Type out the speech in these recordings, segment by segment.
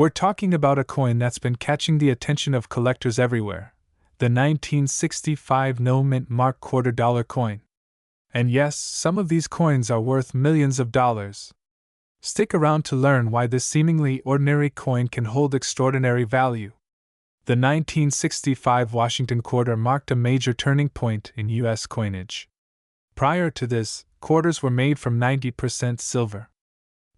We're talking about a coin that's been catching the attention of collectors everywhere, the 1965 no-mint mark $quarter coin. And yes, some of these coins are worth millions of dollars. Stick around to learn why this seemingly ordinary coin can hold extraordinary value. The 1965 Washington quarter marked a major turning point in U.S. coinage. Prior to this, quarters were made from 90% silver.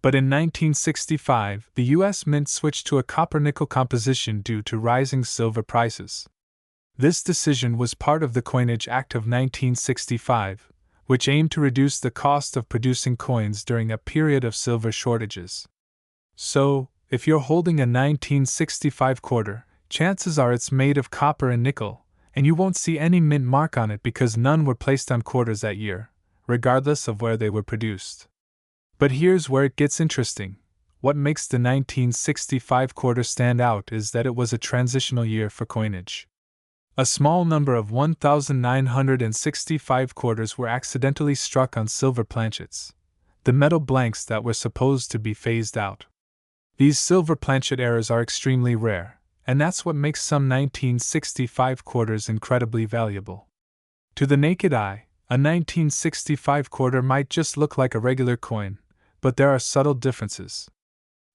But in 1965, the U.S. Mint switched to a copper-nickel composition due to rising silver prices. This decision was part of the Coinage Act of 1965, which aimed to reduce the cost of producing coins during a period of silver shortages. So, if you're holding a 1965 quarter, chances are it's made of copper and nickel, and you won't see any mint mark on it because none were placed on quarters that year, regardless of where they were produced. But here's where it gets interesting. What makes the 1965 quarter stand out is that it was a transitional year for coinage. A small number of 1,965 quarters were accidentally struck on silver planchets, the metal blanks that were supposed to be phased out. These silver planchet errors are extremely rare, and that's what makes some 1965 quarters incredibly valuable. To the naked eye, a 1965 quarter might just look like a regular coin, but there are subtle differences.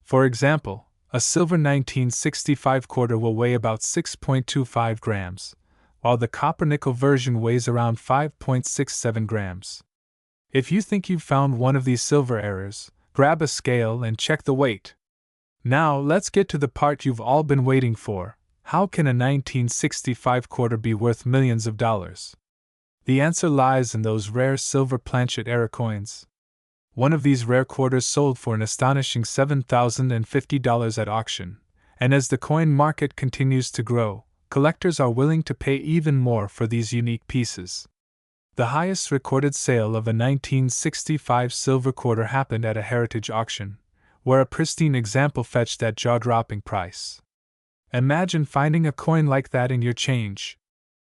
For example, a silver 1965 quarter will weigh about 6.25 grams, while the copper-nickel version weighs around 5.67 grams. If you think you've found one of these silver errors, grab a scale and check the weight. Now let's get to the part you've all been waiting for. How can a 1965 quarter be worth millions of dollars? The answer lies in those rare silver planchet error coins. One of these rare quarters sold for an astonishing $7,050 at auction, and as the coin market continues to grow, collectors are willing to pay even more for these unique pieces. The highest recorded sale of a 1965 silver quarter happened at a heritage auction, where a pristine example fetched that jaw-dropping price. Imagine finding a coin like that in your change.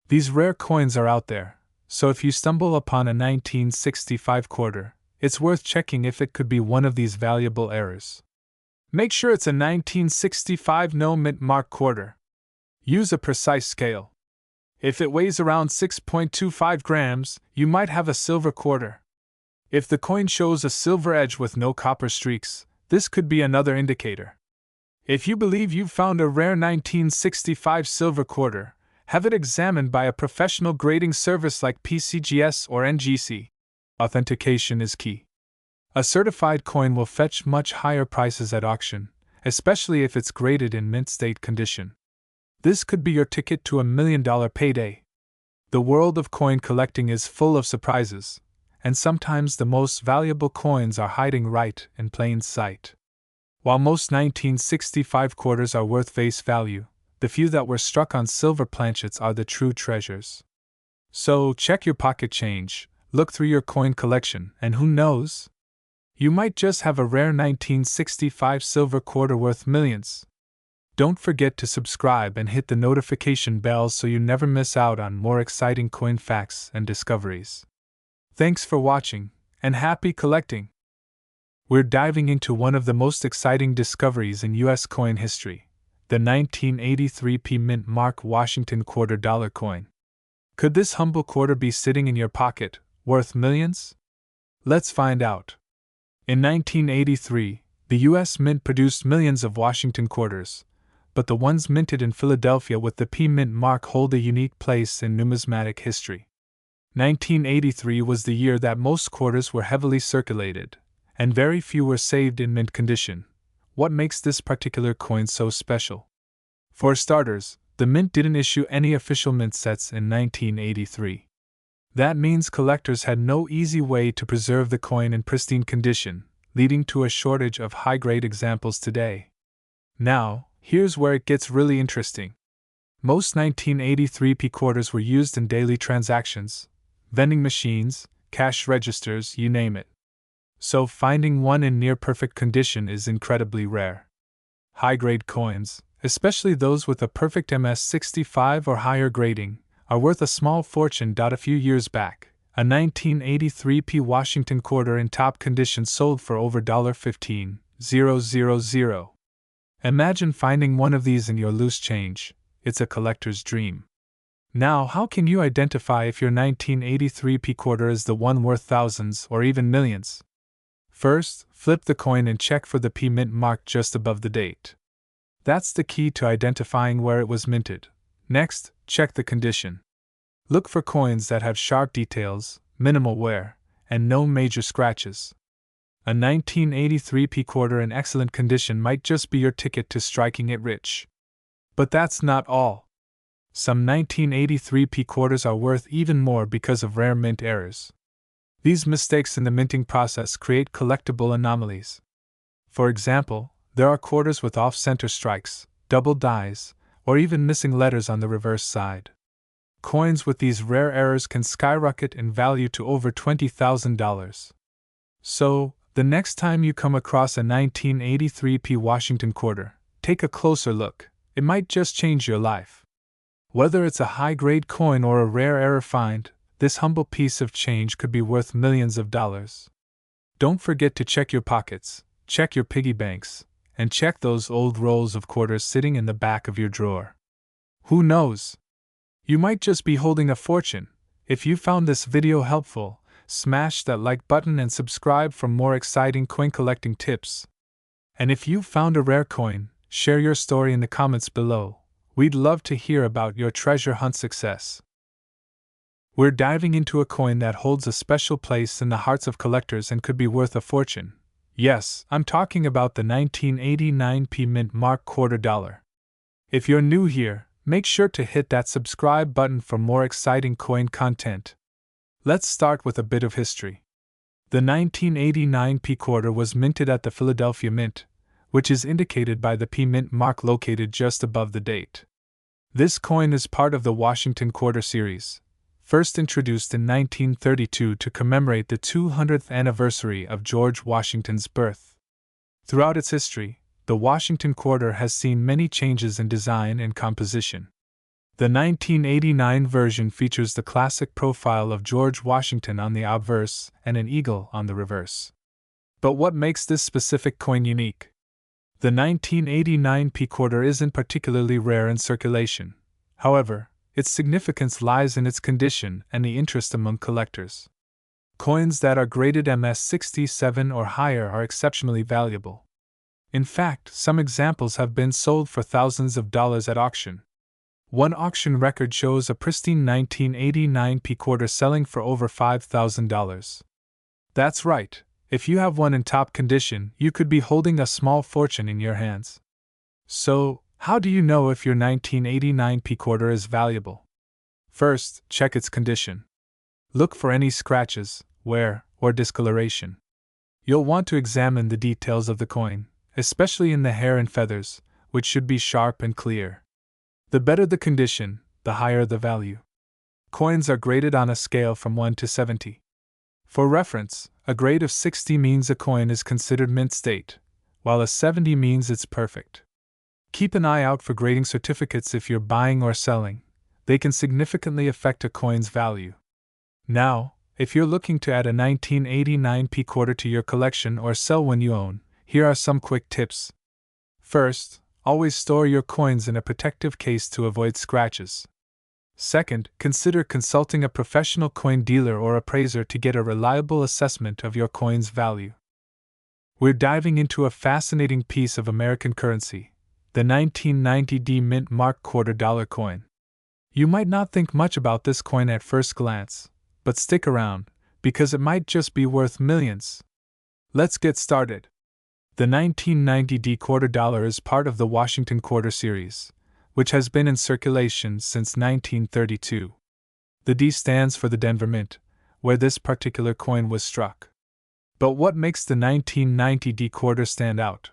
These rare coins are out there, so if you stumble upon a 1965 quarter, it's worth checking if it could be one of these valuable errors. Make sure it's a 1965 no-mint mark quarter. Use a precise scale. If it weighs around 6.25 grams, you might have a silver quarter. If the coin shows a silver edge with no copper streaks, this could be another indicator. If you believe you've found a rare 1965 silver quarter, have it examined by a professional grading service like PCGS or NGC. Authentication is key. A certified coin will fetch much higher prices at auction, especially if it's graded in mint state condition. This could be your ticket to $1 million payday. The world of coin collecting is full of surprises, and sometimes the most valuable coins are hiding right in plain sight. While most 1965 quarters are worth face value, the few that were struck on silver planchets are the true treasures. So check your pocket change, look through your coin collection, and who knows? You might just have a rare 1965 silver quarter worth millions. Don't forget to subscribe and hit the notification bell so you never miss out on more exciting coin facts and discoveries. Thanks for watching, and happy collecting! We're diving into one of the most exciting discoveries in U.S. coin history, the 1983 P Mint Mark Washington $quarter coin. Could this humble quarter be sitting in your pocket, worth millions? Let's find out. In 1983, the U.S. Mint produced millions of Washington quarters, but the ones minted in Philadelphia with the P Mint mark hold a unique place in numismatic history. 1983 was the year that most quarters were heavily circulated, and very few were saved in mint condition. What makes this particular coin so special? For starters, the mint didn't issue any official mint sets in 1983. That means collectors had no easy way to preserve the coin in pristine condition, leading to a shortage of high-grade examples today. Now, here's where it gets really interesting. Most 1983 P quarters were used in daily transactions, vending machines, cash registers, you name it. So finding one in near-perfect condition is incredibly rare. High-grade coins, especially those with a perfect MS65 or higher grading, are worth a small fortune. A few years back, a 1983 P Washington quarter in top condition sold for over $15,000. Imagine finding one of these in your loose change. It's a collector's dream. Now, how can you identify if your 1983 quqrter is the one worth thousands or even millions? First, flip the coin and check for the P mint mark just above the date. That's the key to identifying where it was minted. Next, check the condition. Look for coins that have sharp details, minimal wear, and no major scratches. A 1983 quqrter in excellent condition might just be your ticket to striking it rich. But that's not all. Some 1983 quqrters are worth even more because of rare mint errors. These mistakes in the minting process create collectible anomalies. For example, there are quarters with off-center strikes, double dies, or even missing letters on the reverse side. Coins with these rare errors can skyrocket in value to over $20,000. So, the next time you come across a 1983 Washington quarter, take a closer look. It might just change your life. Whether it's a high-grade coin or a rare error find, this humble piece of change could be worth millions of dollars. Don't forget to check your pockets, check your piggy banks, and check those old rolls of quarters sitting in the back of your drawer. Who knows? You might just be holding a fortune. If you found this video helpful, smash that like button and subscribe for more exciting coin collecting tips. And if you found a rare coin, share your story in the comments below. We'd love to hear about your treasure hunt success. We're diving into a coin that holds a special place in the hearts of collectors and could be worth a fortune. Yes, I'm talking about the 1989 mint mark $quarter. If you're new here, make sure to hit that subscribe button for more exciting coin content. Let's start with a bit of history. The 1989 quqrter was minted at the Philadelphia Mint, which is indicated by the P mint mark located just above the date. This coin is part of the Washington Quarter series, first introduced in 1932 to commemorate the 200th anniversary of George Washington's birth. Throughout its history, the Washington Quarter has seen many changes in design and composition. The 1989 version features the classic profile of George Washington on the obverse and an eagle on the reverse. But what makes this specific coin unique? The 1989 quqrter isn't particularly rare in circulation. However, its significance lies in its condition and the interest among collectors. Coins that are graded MS-67 or higher are exceptionally valuable. In fact, some examples have been sold for thousands of dollars at auction. One auction record shows a pristine 1989 quqrter selling for over $5,000. That's right. If you have one in top condition, you could be holding a small fortune in your hands. So, how do you know if your 1989 quqrter is valuable? First, check its condition. Look for any scratches, wear, or discoloration. You'll want to examine the details of the coin, especially in the hair and feathers, which should be sharp and clear. The better the condition, the higher the value. Coins are graded on a scale from 1 to 70. For reference, a grade of 60 means a coin is considered mint state, while a 70 means it's perfect. Keep an eye out for grading certificates if you're buying or selling. They can significantly affect a coin's value. Now, if you're looking to add a 1989 quqrter to your collection or sell one you own, here are some quick tips. First, always store your coins in a protective case to avoid scratches. Second, consider consulting a professional coin dealer or appraiser to get a reliable assessment of your coin's value. We're diving into a fascinating piece of American currency, the 1990 mint mark $quarter coin. You might not think much about this coin at first glance, but stick around, because it might just be worth millions. Let's get started. The 1990 $quarter is part of the Washington Quarter series, which has been in circulation since 1932. The D stands for the Denver Mint, where this particular coin was struck. But what makes the 1990 quarter stand out?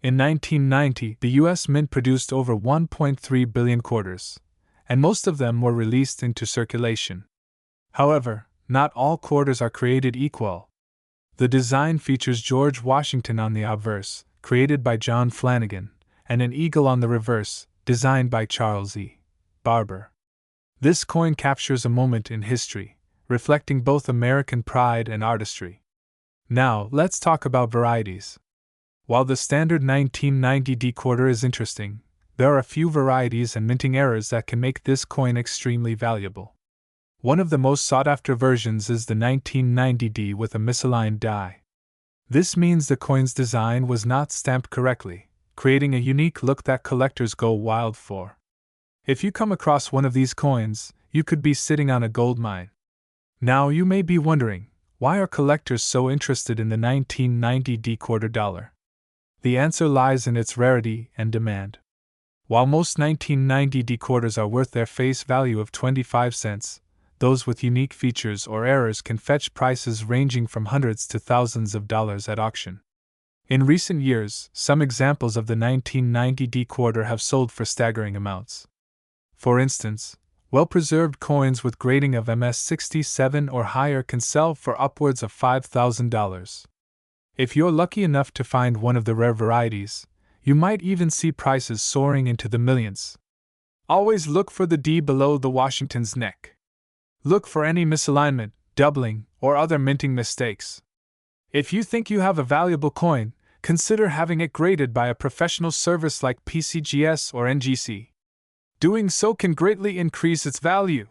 In 1990, the U.S. Mint produced over 1.3 billion quarters, and most of them were released into circulation. However, not all quarters are created equal. The design features George Washington on the obverse, created by John Flanagan, and an eagle on the reverse, designed by Charles E. Barber. This coin captures a moment in history, reflecting both American pride and artistry. Now, let's talk about varieties. While the standard 1990 D quarter is interesting, there are a few varieties and minting errors that can make this coin extremely valuable. One of the most sought-after versions is the 1990 D with a misaligned die. This means the coin's design was not stamped correctly, creating a unique look that collectors go wild for. If you come across one of these coins, you could be sitting on a gold mine. Now you may be wondering, why are collectors so interested in the 1990 D quarter dollar? The answer lies in its rarity and demand. While most 1990 D quarters are worth their face value of 25 cents, those with unique features or errors can fetch prices ranging from hundreds to thousands of dollars at auction. In recent years, some examples of the 1990 D quarter have sold for staggering amounts. For instance, well-preserved coins with grading of MS67 or higher can sell for upwards of $5,000. If you're lucky enough to find one of the rare varieties, you might even see prices soaring into the millions. Always look for the D below the Washington's neck. Look for any misalignment, doubling, or other minting mistakes. If you think you have a valuable coin, consider having it graded by a professional service like PCGS or NGC. Doing so can greatly increase its value.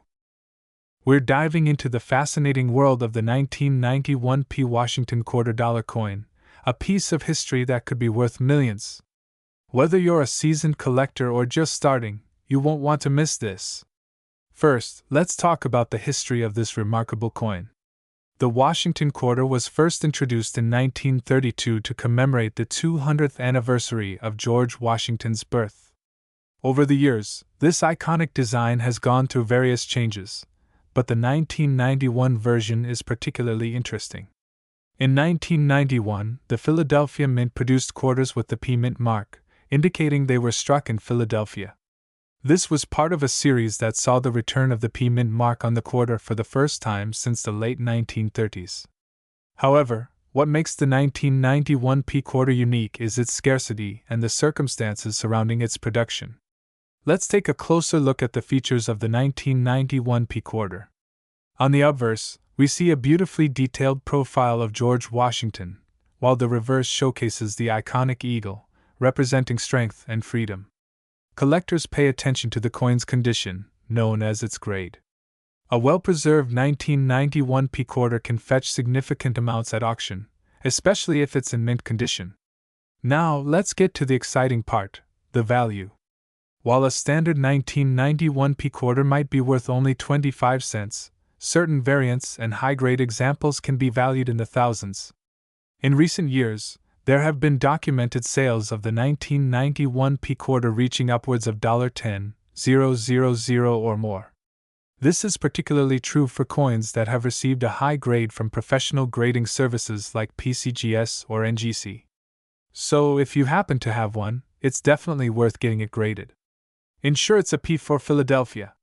We're diving into the fascinating world of the 1991 P Washington quarter dollar coin, a piece of history that could be worth millions. Whether you're a seasoned collector or just starting, you won't want to miss this. First, let's talk about the history of this remarkable coin. The Washington quarter was first introduced in 1932 to commemorate the 200th anniversary of George Washington's birth. Over the years, this iconic design has gone through various changes, but the 1991 version is particularly interesting. In 1991, the Philadelphia Mint produced quarters with the P Mint mark, indicating they were struck in Philadelphia. This was part of a series that saw the return of the P Mint mark on the quarter for the first time since the late 1930s. However, what makes the 1991 P quarter unique is its scarcity and the circumstances surrounding its production. Let's take a closer look at the features of the 1991 P quarter. On the obverse, we see a beautifully detailed profile of George Washington, while the reverse showcases the iconic eagle, representing strength and freedom. Collectors pay attention to the coin's condition, known as its grade. A well-preserved 1991 P quarter can fetch significant amounts at auction, especially if it's in mint condition. Now, let's get to the exciting part, the value. While a standard 1991 P quarter might be worth only 25 cents, certain variants and high-grade examples can be valued in the thousands. In recent years, there have been documented sales of the 1991 P quarter reaching upwards of $10,000 or more. This is particularly true for coins that have received a high grade from professional grading services like PCGS or NGC. So if you happen to have one, it's definitely worth getting it graded. Ensure it's a P for Philadelphia.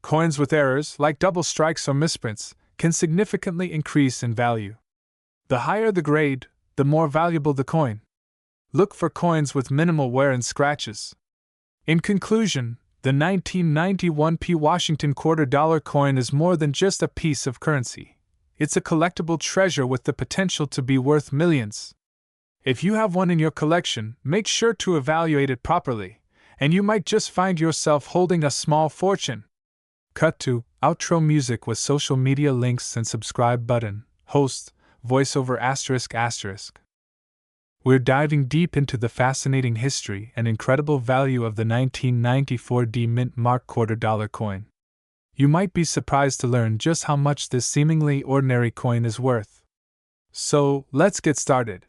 Coins with errors, like double strikes or misprints, can significantly increase in value. The higher the grade, the more valuable the coin. Look for coins with minimal wear and scratches. In conclusion, the 1991 P Washington quarter dollar coin is more than just a piece of currency. It's a collectible treasure with the potential to be worth millions. If you have one in your collection, make sure to evaluate it properly, and you might just find yourself holding a small fortune. Cut to outro music with social media links and subscribe button. Host, voiceover ***. We're diving deep into the fascinating history and incredible value of the 1994 D Mint Mark quarter dollar coin. You might be surprised to learn just how much this seemingly ordinary coin is worth. So, let's get started.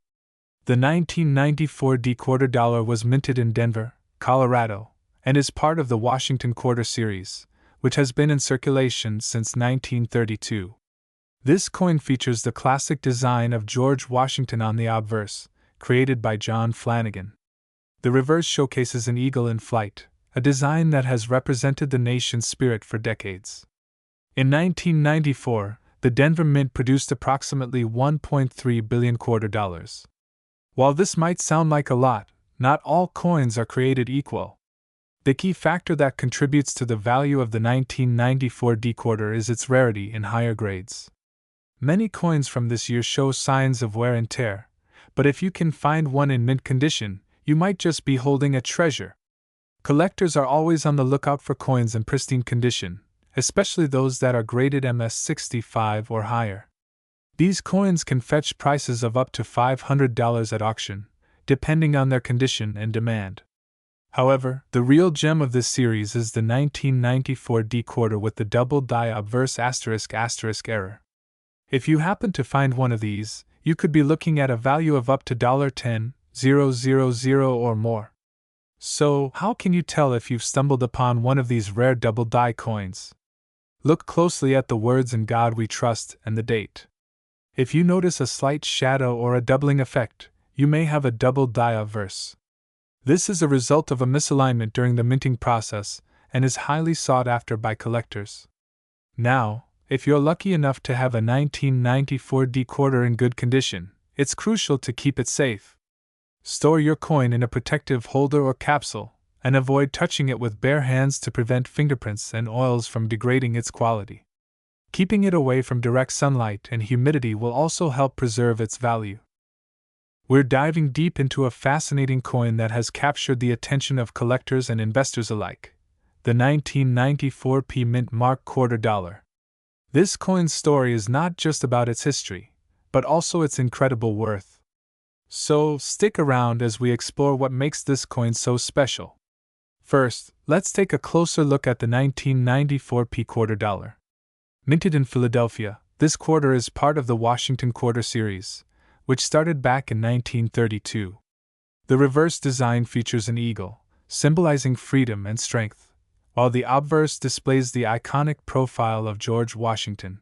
The 1994 D quarter dollar was minted in Denver, Colorado, and is part of the Washington Quarter series, which has been in circulation since 1932. This coin features the classic design of George Washington on the obverse, created by John Flanagan. The reverse showcases an eagle in flight, a design that has represented the nation's spirit for decades. In 1994, the Denver Mint produced approximately 1.3 billion quarter dollars. While this might sound like a lot, not all coins are created equal. The key factor that contributes to the value of the 1994 D quarter is its rarity in higher grades. Many coins from this year show signs of wear and tear, but if you can find one in mint condition, you might just be holding a treasure. Collectors are always on the lookout for coins in pristine condition, especially those that are graded MS65 or higher. These coins can fetch prices of up to $500 at auction, depending on their condition and demand. However, the real gem of this series is the 1994 D quarter with the double die obverse *** error. If you happen to find one of these, you could be looking at a value of up to $10,000 or more. So, how can you tell if you've stumbled upon one of these rare double die coins? Look closely at the words "In God We Trust" and the date. If you notice a slight shadow or a doubling effect, you may have a double die obverse. This is a result of a misalignment during the minting process and is highly sought after by collectors. Now, if you're lucky enough to have a 1994 D quarter in good condition, it's crucial to keep it safe. Store your coin in a protective holder or capsule, and avoid touching it with bare hands to prevent fingerprints and oils from degrading its quality. Keeping it away from direct sunlight and humidity will also help preserve its value. We're diving deep into a fascinating coin that has captured the attention of collectors and investors alike, the 1994 P Mint Mark Quarter Dollar. This coin's story is not just about its history, but also its incredible worth. So, stick around as we explore what makes this coin so special. First, let's take a closer look at the 1994 P Quarter Dollar. Minted in Philadelphia, this quarter is part of the Washington Quarter series, which started back in 1932. The reverse design features an eagle, symbolizing freedom and strength, while the obverse displays the iconic profile of George Washington.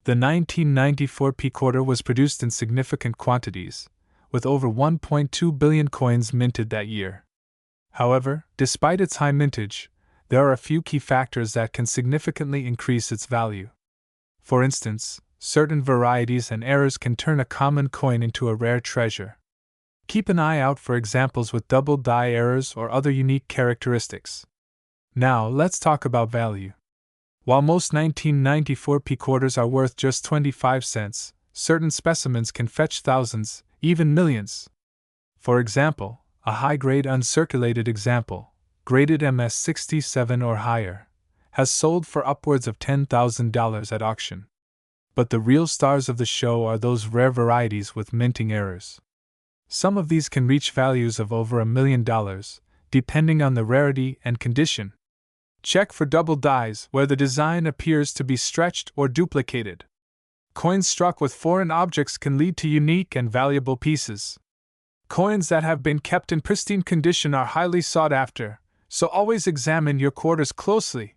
The 1994 P quarter was produced in significant quantities, with over 1.2 billion coins minted that year. However, despite its high mintage, there are a few key factors that can significantly increase its value. For instance, certain varieties and errors can turn a common coin into a rare treasure. Keep an eye out for examples with double die errors or other unique characteristics. Now, let's talk about value. While most 1994 P quarters are worth just 25 cents, certain specimens can fetch thousands, even millions. For example, a high-grade uncirculated example, graded MS67 or higher, has sold for upwards of $10,000 at auction. But the real stars of the show are those rare varieties with minting errors. Some of these can reach values of over $1 million, depending on the rarity and condition. Check for double dies where the design appears to be stretched or duplicated. Coins struck with foreign objects can lead to unique and valuable pieces. Coins that have been kept in pristine condition are highly sought after, so always examine your quarters closely.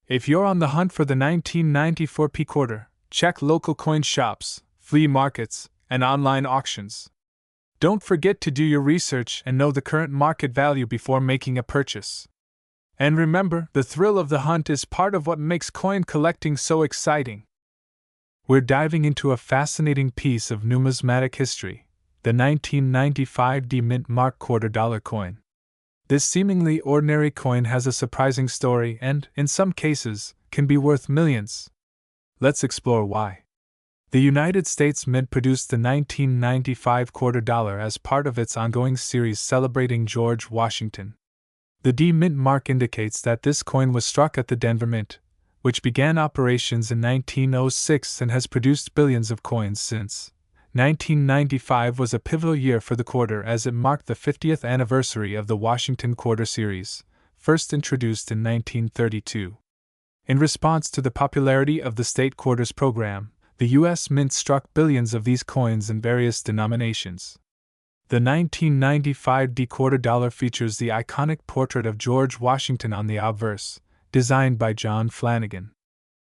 If you're on the hunt for the 1994 P quarter, check local coin shops, flea markets, and online auctions. Don't forget to do your research and know the current market value before making a purchase. And remember, the thrill of the hunt is part of what makes coin collecting so exciting. We're diving into a fascinating piece of numismatic history, the 1995 D Mint Mark Quarter Dollar coin. This seemingly ordinary coin has a surprising story and, in some cases, can be worth millions. Let's explore why. The United States Mint produced the 1995 quarter dollar as part of its ongoing series celebrating George Washington. The D Mint mark indicates that this coin was struck at the Denver Mint, which began operations in 1906 and has produced billions of coins since. 1995 was a pivotal year for the quarter as it marked the 50th anniversary of the Washington Quarter series, first introduced in 1932. In response to the popularity of the state quarters program, the U.S. Mint struck billions of these coins in various denominations. The 1995 D quarter dollar features the iconic portrait of George Washington on the obverse, designed by John Flanagan.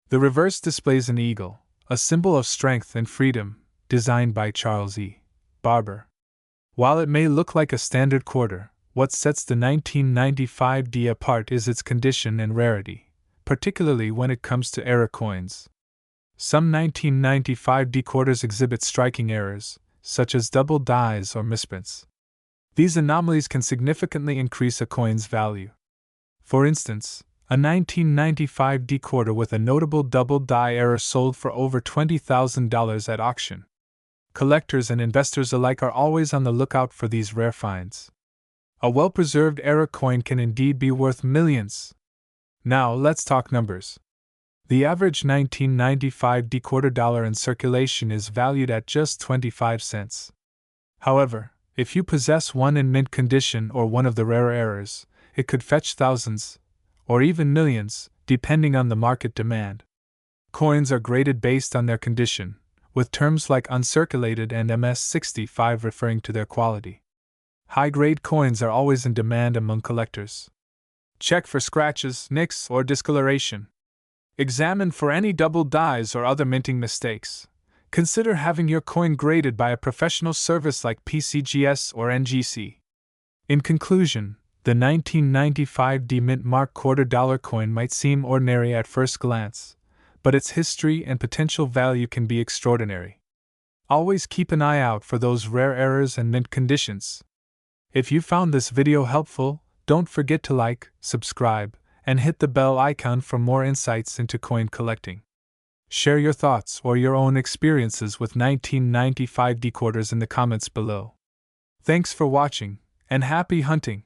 The reverse displays an eagle, a symbol of strength and freedom, designed by Charles E. Barber. While it may look like a standard quarter, what sets the 1995 D apart is its condition and rarity, particularly when it comes to error coins. Some 1995 D quarters exhibit striking errors, such as double dies or misprints. These anomalies can significantly increase a coin's value. For instance, a 1995 D quarter with a notable double die error sold for over $20,000 at auction. Collectors and investors alike are always on the lookout for these rare finds. A well-preserved era coin can indeed be worth millions. Now, let's talk numbers. The average 1995 quqrter dollar in circulation is valued at just 25 cents. However, if you possess one in mint condition or one of the rarer errors, it could fetch thousands, or even millions, depending on the market demand. Coins are graded based on their condition, with terms like uncirculated and MS65 referring to their quality. High-grade coins are always in demand among collectors. Check for scratches, nicks, or discoloration. Examine for any double dyes or other minting mistakes. Consider having your coin graded by a professional service like PCGS or NGC. In conclusion, the 1995 D-Mint Mark $quarter coin might seem ordinary at first glance, but its history and potential value can be extraordinary. Always keep an eye out for those rare errors and mint conditions. If you found this video helpful, don't forget to like, subscribe, and hit the bell icon for more insights into coin collecting. Share your thoughts or your own experiences with 1995 quqrters in the comments below. Thanks for watching, and happy hunting!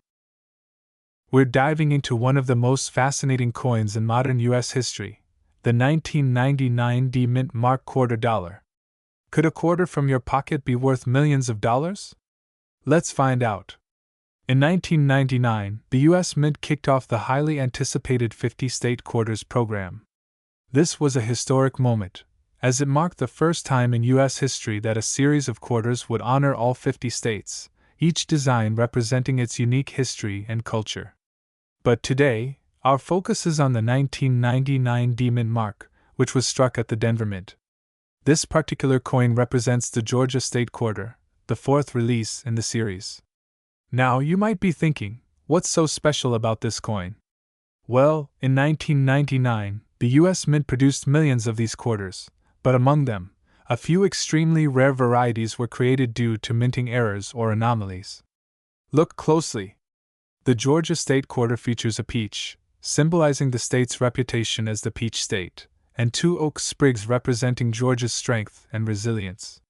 We're diving into one of the most fascinating coins in modern US history, the 1999 D-Mint Mark $quarter. Could a quarter from your pocket be worth millions of dollars? Let's find out. In 1999, the U.S. Mint kicked off the highly anticipated 50-state quarters program. This was a historic moment, as it marked the first time in U.S. history that a series of quarters would honor all 50 states, each design representing its unique history and culture. But today, our focus is on the 1999 D-Mint mark, which was struck at the Denver Mint. This particular coin represents the Georgia State Quarter, the fourth release in the series. Now, you might be thinking, what's so special about this coin? Well, in 1999, the U.S. Mint produced millions of these quarters, but among them, a few extremely rare varieties were created due to minting errors or anomalies. Look closely. The Georgia State Quarter features a peach, symbolizing the state's reputation as the Peach State, and two oak sprigs representing Georgia's strength and resilience.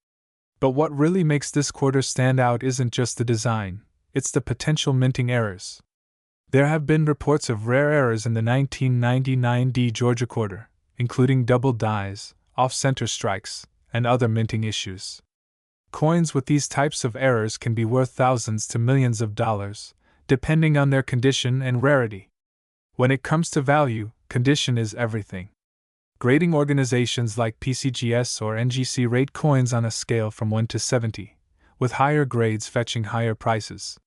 But what really makes this quarter stand out isn't just the design, it's the potential minting errors. There have been reports of rare errors in the 1999 D Georgia quarter, including double dyes, off-center strikes, and other minting issues. Coins with these types of errors can be worth thousands to millions of dollars, depending on their condition and rarity. When it comes to value, condition is everything. Grading organizations like PCGS or NGC rate coins on a scale from 1 to 70, with higher grades fetching higher prices.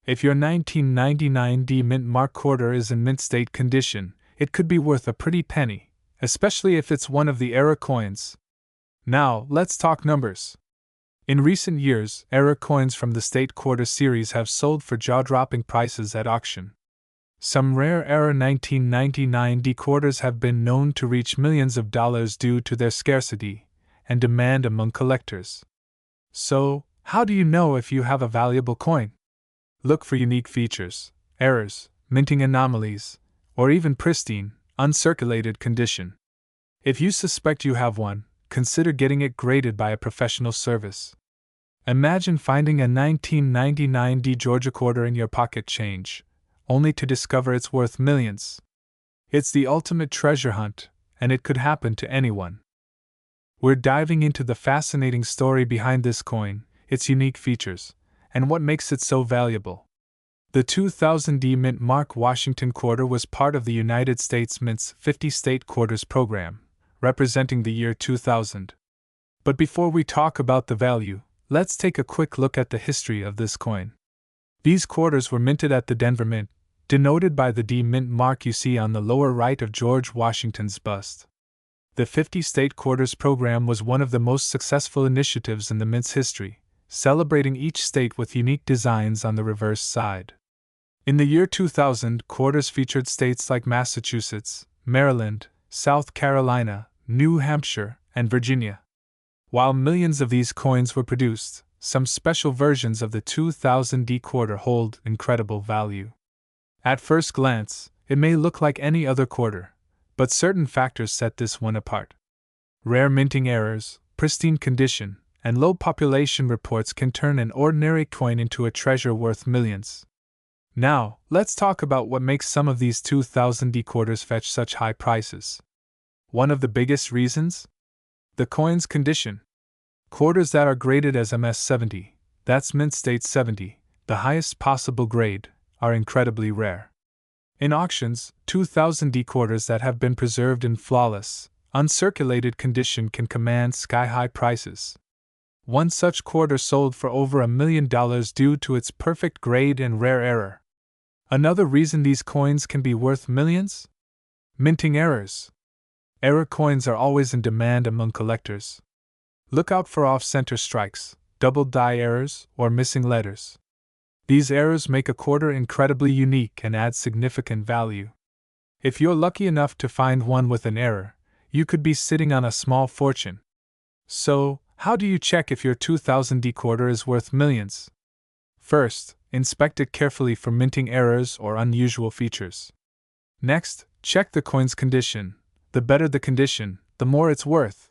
If your 1999 D-Mint Mark $quarter is in mint state condition, it could be worth a pretty penny, especially if it's one of the era coins. Now, let's talk numbers. In recent years, era coins from the State Quarter series have sold for jaw-dropping prices at auction. Some rare era 1999 D quarters have been known to reach millions of dollars due to their scarcity and demand among collectors. So, how do you know if you have a valuable coin? Look for unique features, errors, minting anomalies, or even pristine, uncirculated condition. If you suspect you have one, consider getting it graded by a professional service. Imagine finding a 1999 D Georgia quarter in your pocket change, only to discover it's worth millions. It's the ultimate treasure hunt, and it could happen to anyone. We're diving into the fascinating story behind this coin, its unique features, and what makes it so valuable. The 2000 D-Mint Mark Washington quarter was part of the United States Mint's 50-state quarters program, representing the year 2000. But before we talk about the value, let's take a quick look at the history of this coin. These quarters were minted at the Denver Mint, denoted by the D-Mint mark you see on the lower right of George Washington's bust. The 50-state quarters program was one of the most successful initiatives in the Mint's history, celebrating each state with unique designs on the reverse side. In the year 2000, quarters featured states like Massachusetts, Maryland, South Carolina, New Hampshire, and Virginia. While millions of these coins were produced, some special versions of the 2000 D quarter hold incredible value. At first glance, it may look like any other quarter, but certain factors set this one apart. Rare minting errors, pristine condition, and low population reports can turn an ordinary coin into a treasure worth millions. Now, let's talk about what makes some of these 2000D quarters fetch such high prices. One of the biggest reasons? The coin's condition. Quarters that are graded as MS70, that's mint state 70, the highest possible grade, are incredibly rare. In auctions, 2000D quarters that have been preserved in flawless, uncirculated condition can command sky-high prices. One such quarter sold for over $1 million due to its perfect grade and rare error. Another reason these coins can be worth millions? Minting errors. Error coins are always in demand among collectors. Look out for off-center strikes, double die errors, or missing letters. These errors make a quarter incredibly unique and add significant value. If you're lucky enough to find one with an error, you could be sitting on a small fortune. So, how do you check if your 2000D quarter is worth millions? First, inspect it carefully for minting errors or unusual features. Next, check the coin's condition. The better the condition, the more it's worth.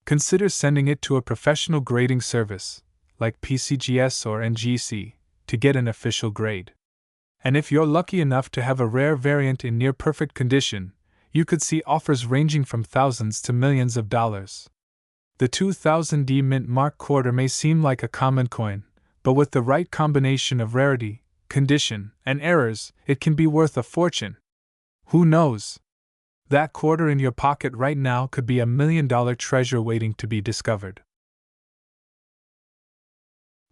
Consider sending it to a professional grading service, like PCGS or NGC, to get an official grade. And if you're lucky enough to have a rare variant in near-perfect condition, you could see offers ranging from thousands to millions of dollars. The 2000D mint mark quarter may seem like a common coin, but with the right combination of rarity, condition, and errors, it can be worth a fortune. Who knows? That quarter in your pocket right now could be $1 million treasure waiting to be discovered.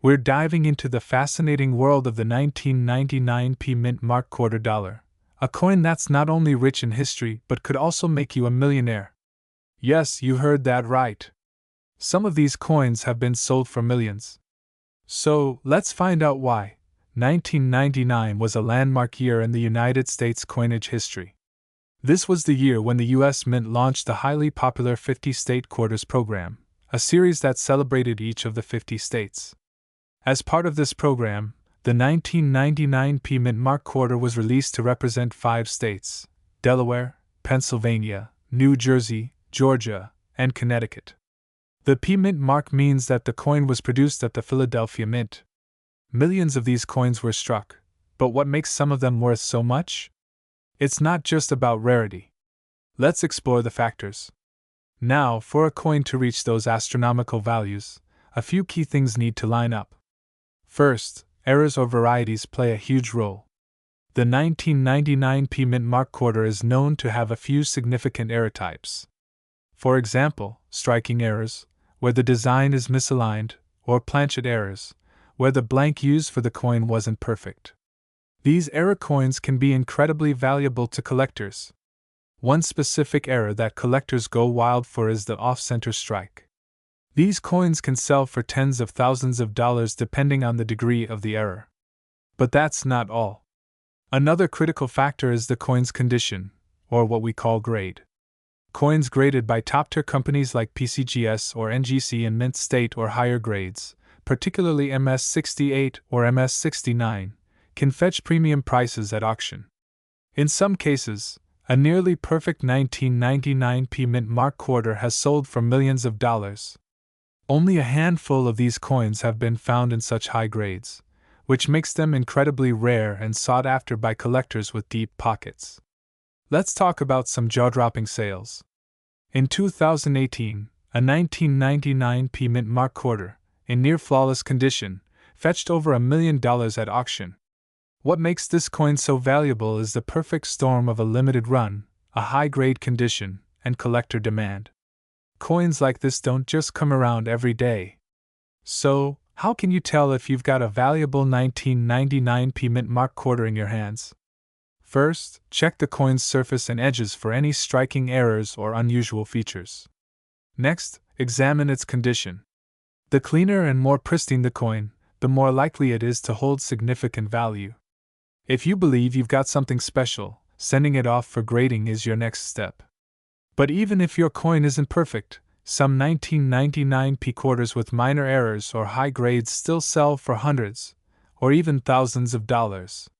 We're diving into the fascinating world of the 1999p mint mark quarter dollar, a coin that's not only rich in history but could also make you a millionaire. Yes, you heard that right. Some of these coins have been sold for millions. So, let's find out why. 1999 was a landmark year in the United States coinage history. This was the year when the U.S. Mint launched the highly popular 50-state quarters program, a series that celebrated each of the 50 states. As part of this program, the 1999p mint mark quarter was released to represent 5 states: Delaware, Pennsylvania, New Jersey, Georgia, and Connecticut. The P mint mark means that the coin was produced at the Philadelphia Mint. Millions of these coins were struck, but what makes some of them worth so much? It's not just about rarity. Let's explore the factors. Now, for a coin to reach those astronomical values, a few key things need to line up. First, errors or varieties play a huge role. The 1999p mint mark quarter is known to have a few significant error types. For example, striking errors, where the design is misaligned, or planchet errors, where the blank used for the coin wasn't perfect. These error coins can be incredibly valuable to collectors. One specific error that collectors go wild for is the off-center strike. These coins can sell for tens of thousands of dollars depending on the degree of the error. But that's not all. Another critical factor is the coin's condition, or what we call grade. Coins graded by top-tier companies like PCGS or NGC in mint state or higher grades, particularly MS68 or MS69, can fetch premium prices at auction. In some cases, a nearly perfect 1999p mint mark quarter has sold for millions of dollars. Only a handful of these coins have been found in such high grades, which makes them incredibly rare and sought after by collectors with deep pockets. Let's talk about some jaw-dropping sales. In 2018, a 1999p mint mark quarter, in near-flawless condition, fetched over $1 million at auction. What makes this coin so valuable is the perfect storm of a limited run, a high-grade condition, and collector demand. Coins like this don't just come around every day. So, how can you tell if you've got a valuable 1999p mint mark quarter in your hands? First, check the coin's surface and edges for any striking errors or unusual features. Next, examine its condition. The cleaner and more pristine the coin, the more likely it is to hold significant value. If you believe you've got something special, sending it off for grading is your next step. But even if your coin isn't perfect, some 1999p quarters with minor errors or high grades still sell for hundreds, or even thousands of dollars.